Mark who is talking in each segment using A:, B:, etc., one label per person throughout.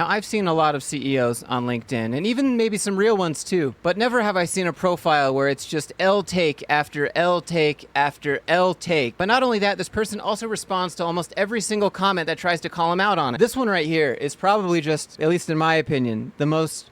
A: Now, I've seen a lot of CEOs on LinkedIn, and even maybe some real ones too, but never have I seen a profile where it's just L take after L take after L take. But not only that, this person also responds to almost every single comment that tries to call him out on it. This one right here is probably just, at least in my opinion, the most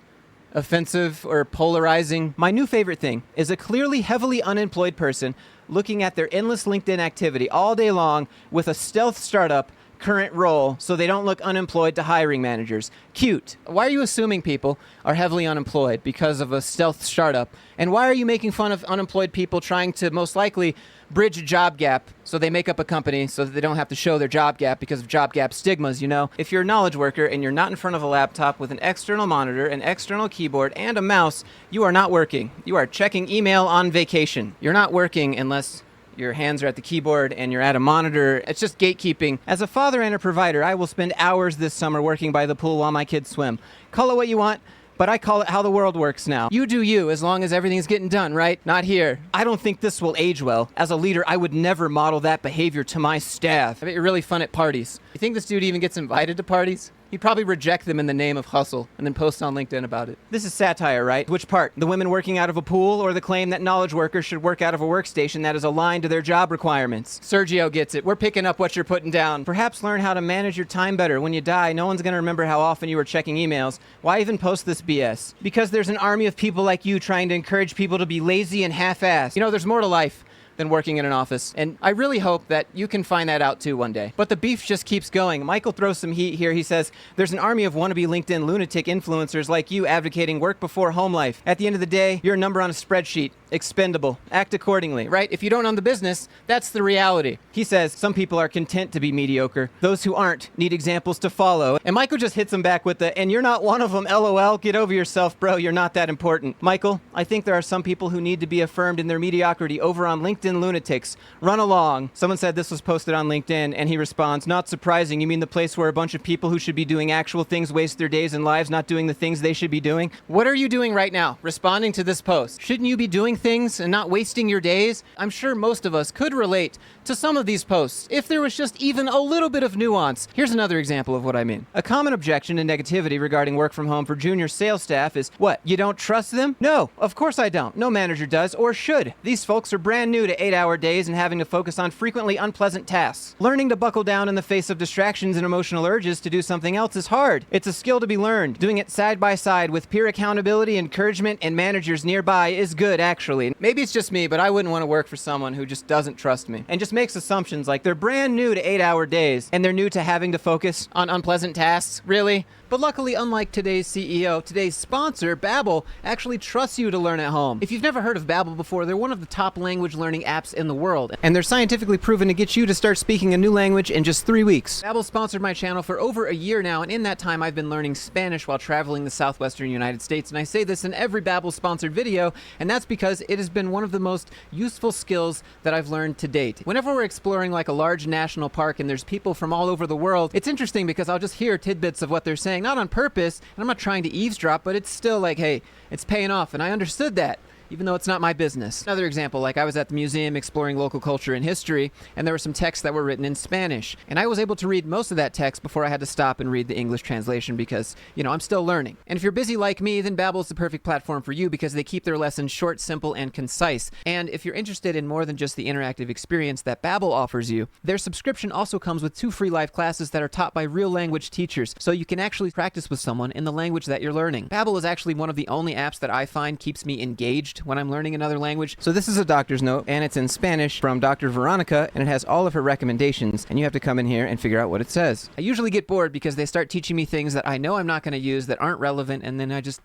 A: offensive or polarizing. My new favorite thing is a clearly heavily unemployed person looking at their endless LinkedIn activity all day long with a stealth startup current role so they don't look unemployed to hiring managers. Cute. Why are you assuming people are heavily unemployed because of a stealth startup? And why are you making fun of unemployed people trying to most likely bridge a job gap so they make up a company so that they don't have to show their job gap because of job gap stigmas, you know? If you're a knowledge worker and you're not in front of a laptop with an external monitor, an external keyboard, and a mouse, you are not working. You are checking email on vacation. You're not working unless your hands are at the keyboard and you're at a monitor. It's just gatekeeping. As a father and a provider, I will spend hours this summer working by the pool while my kids swim. Call it what you want, but I call it how the world works now. You do you, as long as everything's getting done, right? Not here. I don't think this will age well. As a leader, I would never model that behavior to my staff. I bet you're really fun at parties. You think this dude even gets invited to parties? He'd probably reject them in the name of hustle and then post on LinkedIn about it. This is satire, right? Which part? The women working out of a pool or the claim that knowledge workers should work out of a workstation that is aligned to their job requirements? Sergio gets it. We're picking up what you're putting down. Perhaps learn how to manage your time better. When you die, no one's going to remember how often you were checking emails. Why even post this BS? Because there's an army of people like you trying to encourage people to be lazy and half-assed. You know, there's more to life than working in an office. And I really hope that you can find that out too one day. But the beef just keeps going. Michael throws some heat here. He says, there's an army of wannabe LinkedIn lunatic influencers like you advocating work before home life. At the end of the day, you're a number on a spreadsheet. Expendable. Act accordingly, right? If you don't own the business, that's the reality. He says some people are content to be mediocre. Those who aren't need examples to follow. And Michael just hits him back with the, and you're not one of them, LOL. Get over yourself, bro. You're not that important. Michael, I think there are some people who need to be affirmed in their mediocrity over on LinkedIn lunatics. Run along. Someone said this was posted on LinkedIn, and he responds, not surprising. You mean the place where a bunch of people who should be doing actual things waste their days and lives not doing the things they should be doing? What are you doing right now, responding to this post? Shouldn't you be doing things and not wasting your days? I'm sure most of us could relate to some of these posts if there was just even a little bit of nuance. Here's another example of what I mean. A common objection and negativity regarding work from home for junior sales staff is, what, you don't trust them? No, of course I don't. No manager does or should. These folks are brand new to 8-hour days and having to focus on frequently unpleasant tasks. Learning to buckle down in the face of distractions and emotional urges to do something else is hard. It's a skill to be learned. Doing it side by side with peer accountability, encouragement, and managers nearby is good, actually. Maybe it's just me, but I wouldn't want to work for someone who just doesn't trust me and just makes assumptions like they're brand new to 8-hour days and they're new to having to focus on unpleasant tasks. Really? But luckily, unlike today's CEO, today's sponsor, Babbel, actually trusts you to learn at home. If you've never heard of Babbel before, they're one of the top language learning apps in the world, and they're scientifically proven to get you to start speaking a new language in just 3 weeks. Babbel sponsored my channel for over a year now, and in that time, I've been learning Spanish while traveling the southwestern United States, and I say this in every Babbel-sponsored video, and that's because it has been one of the most useful skills that I've learned to date. Whenever we're exploring like a large national park and there's people from all over the world, it's interesting because I'll just hear tidbits of what they're saying, not on purpose, and I'm not trying to eavesdrop, but it's still like, hey, it's paying off, and I understood that, even though it's not my business. Another example, like I was at the museum exploring local culture and history, and there were some texts that were written in Spanish, and I was able to read most of that text before I had to stop and read the English translation because, you know, I'm still learning. And if you're busy like me, then Babbel is the perfect platform for you because they keep their lessons short, simple, and concise. And if you're interested in more than just the interactive experience that Babbel offers you, their subscription also comes with 2 free live classes that are taught by real language teachers, so you can actually practice with someone in the language that you're learning. Babbel is actually one of the only apps that I find keeps me engaged when I'm learning another language. So this is a doctor's note, and it's in Spanish from Dr. Veronica, and it has all of her recommendations, and you have to come in here and figure out what it says. I usually get bored because they start teaching me things that I know I'm not going to use, that aren't relevant, and then I just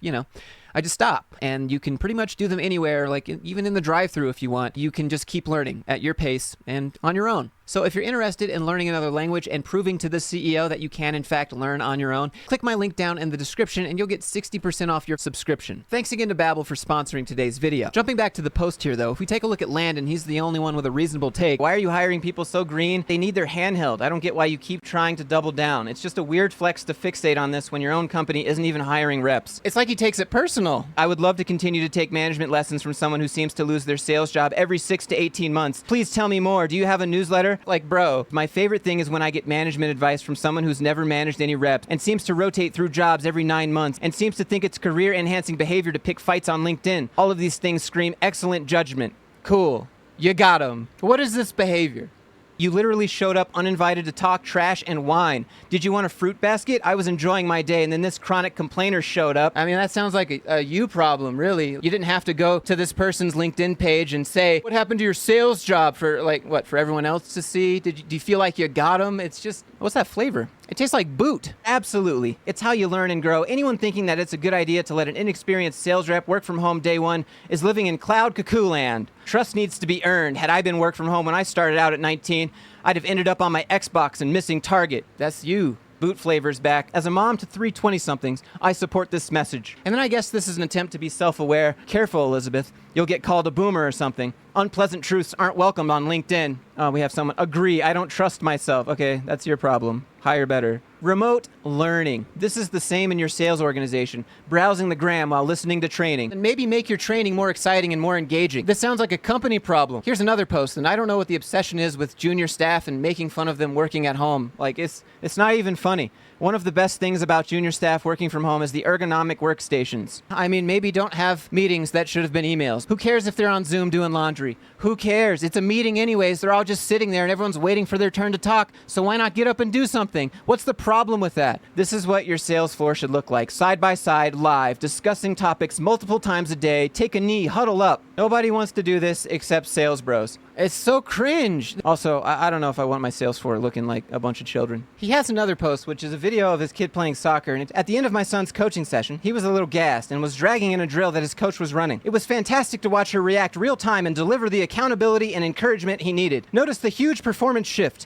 A: stop. And you can pretty much do them anywhere, like even in the drive-thru if you want. You can just keep learning at your pace and on your own. So if you're interested in learning another language and proving to the CEO that you can in fact learn on your own, click my link down in the description and you'll get 60% off your subscription. Thanks again to Babbel for sponsoring today's video. Jumping back to the post here though, if we take a look at Landon, he's the only one with a reasonable take. Why are you hiring people so green? They need their handheld. I don't get why you keep trying to double down. It's just a weird flex to fixate on this when your own company isn't even hiring reps. It's like he takes it personally. personal. I would love to continue to take management lessons from someone who seems to lose their sales job every 6 to 18 months. Please tell me more. Do you have a newsletter? Like, bro, my favorite thing is when I get management advice from someone who's never managed any reps and seems to rotate through jobs every 9 months and seems to think it's career-enhancing behavior to pick fights on LinkedIn. All of these things scream excellent judgment. Cool. You got 'em. What is this behavior? You literally showed up uninvited to talk trash and whine. Did you want a fruit basket? I was enjoying my day, and then this chronic complainer showed up. I mean, that sounds like a you problem, really. You didn't have to go to this person's LinkedIn page and say, what happened to your sales job for, like, what, for everyone else to see? Do you feel like you got them? It's just, what's that flavor? It tastes like boot. Absolutely. It's how you learn and grow. Anyone thinking that it's a good idea to let an inexperienced sales rep work from home day one is living in cloud cuckoo land. Trust needs to be earned. Had I been work from home when I started out at 19, I'd have ended up on my Xbox and missing Target. That's you. Boot flavors back. As a mom to 3 20-somethings, I support this message. And then I guess this is an attempt to be self-aware. Careful, Elizabeth. You'll get called a boomer or something. Unpleasant truths aren't welcomed on LinkedIn. We have someone. Agree, I don't trust myself. Okay, that's your problem. Higher, better. Remote learning. This is the same in your sales organization. Browsing the gram while listening to training. And maybe make your training more exciting and more engaging. This sounds like a company problem. Here's another post, and I don't know what the obsession is with junior staff and making fun of them working at home. Like, it's not even funny. One of the best things about junior staff working from home is the ergonomic workstations. I mean, maybe don't have meetings that should have been emails. Who cares if they're on Zoom doing laundry? Who cares? It's a meeting anyways. They're all just sitting there and everyone's waiting for their turn to talk. So why not get up and do something? What's the problem with that? This is what your sales floor should look like. Side by side, live, discussing topics multiple times a day. Take a knee, huddle up. Nobody wants to do this except sales bros. It's so cringe. Also, I don't know if I want my sales floor looking like a bunch of children. He has another post, which is a video of his kid playing soccer. And at the end of my son's coaching session, he was a little gassed and was dragging in a drill that his coach was running. It was fantastic to watch her react real time and deliver the accountability and encouragement he needed. Notice the huge performance shift.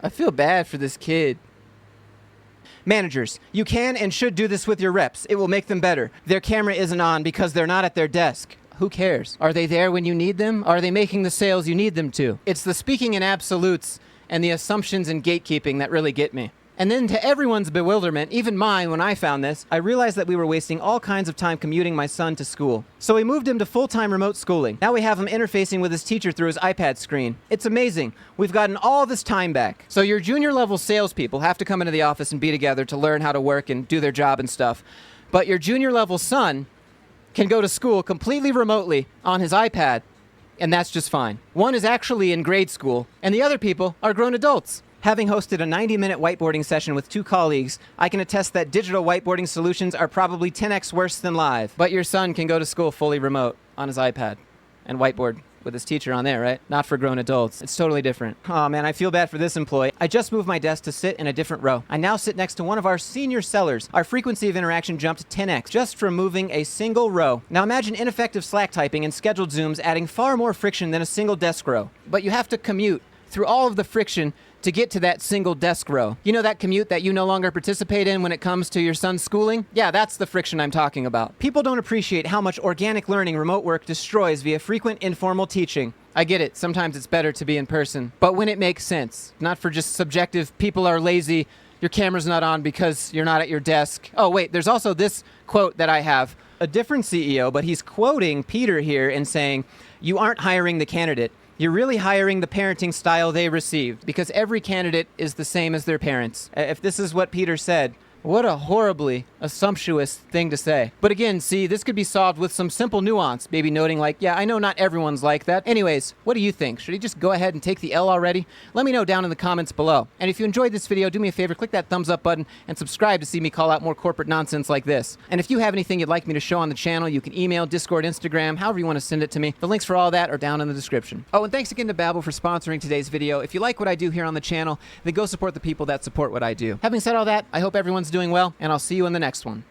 A: I feel bad for this kid. Managers, you can and should do this with your reps. It will make them better. Their camera isn't on because they're not at their desk. Who cares? Are they there when you need them? Are they making the sales you need them to? It's the speaking in absolutes and the assumptions and gatekeeping that really get me. And then to everyone's bewilderment, even mine when I found this, I realized that we were wasting all kinds of time commuting my son to school. So we moved him to full-time remote schooling. Now we have him interfacing with his teacher through his iPad screen. It's amazing. We've gotten all this time back. So your junior level salespeople have to come into the office and be together to learn how to work and do their job and stuff. But your junior level son can go to school completely remotely on his iPad, and that's just fine. One is actually in grade school, and the other people are grown adults. Having hosted a 90-minute whiteboarding session with 2 colleagues, I can attest that digital whiteboarding solutions are probably 10x worse than live. But your son can go to school fully remote on his iPad and whiteboard with his teacher on there, right? Not for grown adults. It's totally different. Oh man, I feel bad for this employee. I just moved my desk to sit in a different row. I now sit next to one of our senior sellers. Our frequency of interaction jumped 10x just from moving a single row. Now imagine ineffective Slack typing and scheduled Zooms adding far more friction than a single desk row. But you have to commute through all of the friction to get to that single desk row. You know that commute that you no longer participate in when it comes to your son's schooling? Yeah, that's the friction I'm talking about. People don't appreciate how much organic learning remote work destroys via frequent informal teaching. I get it, sometimes it's better to be in person, but when it makes sense, not for just subjective, people are lazy, your camera's not on because you're not at your desk. Oh wait, there's also this quote that I have. A different CEO, but he's quoting Peter here and saying, "You aren't hiring the candidate. You're really hiring the parenting style they received, because every candidate is the same as their parents." If this is what Peter said, what a horribly assumptuous thing to say. But again, see, this could be solved with some simple nuance, maybe noting like, yeah, I know not everyone's like that. Anyways, what do you think? Should he just go ahead and take the L already? Let me know down in the comments below. And if you enjoyed this video, do me a favor, click that thumbs up button and subscribe to see me call out more corporate nonsense like this. And if you have anything you'd like me to show on the channel, you can email, Discord, Instagram, however you want to send it to me. The links for all that are down in the description. Oh, and thanks again to Babbel for sponsoring today's video. If you like what I do here on the channel, then go support the people that support what I do. Having said all that, I hope everyone's doing well, and I'll see you in the next one.